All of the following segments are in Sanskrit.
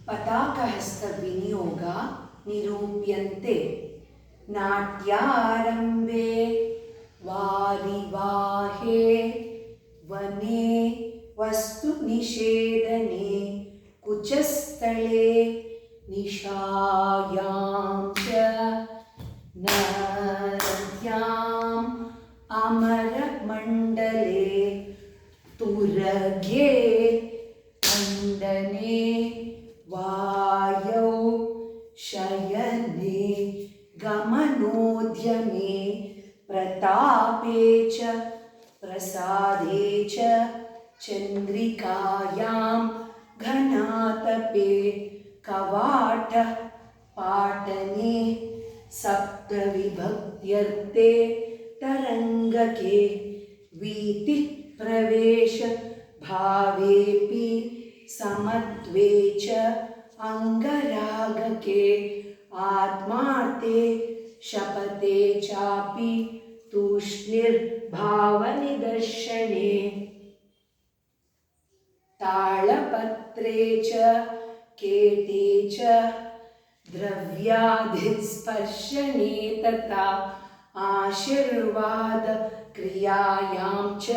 पताकहस्तविनियोग निरूप्यन्ते। नाट्यारम्भे वारिवाहे वने वस्तुनिषेधने कुचस्थले निशायां च नद्याम् अमरमण्डले तुरगे खण्डने वायौ शयने गमनोद्यमे प्रतापे च प्रसादे च चन्द्रिकायां घनातपे कवाट पाटने सप्तविभक्त्यर्थे तरङ्गके वीतिः प्रवेश भावेऽपि समत्वे च अङ्गरागके आत्मार्थे शपथे चापि तूष्णीर्भावनिदर्शने तालपत्रे च केटे च द्रव्याधिस्पर्शने तथा आशीर्वादक्रियायां च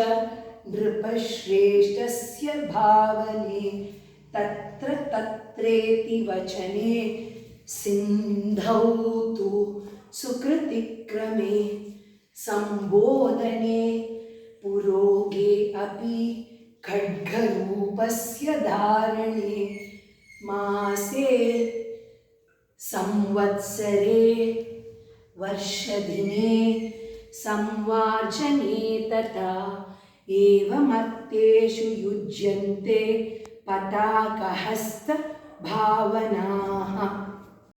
नृपश्रेष्ठस्य भावने तत्र तत्रेति वचने सिन्धौ तु सुकृतिक्रमे संबोधने पुरोगे अपि खड्गरूपस्य धारणे मासे संवत्सरे वर्षदिने संवाचने तथा एवमर्थेषु युज्यन्ते पताकहस्तभावना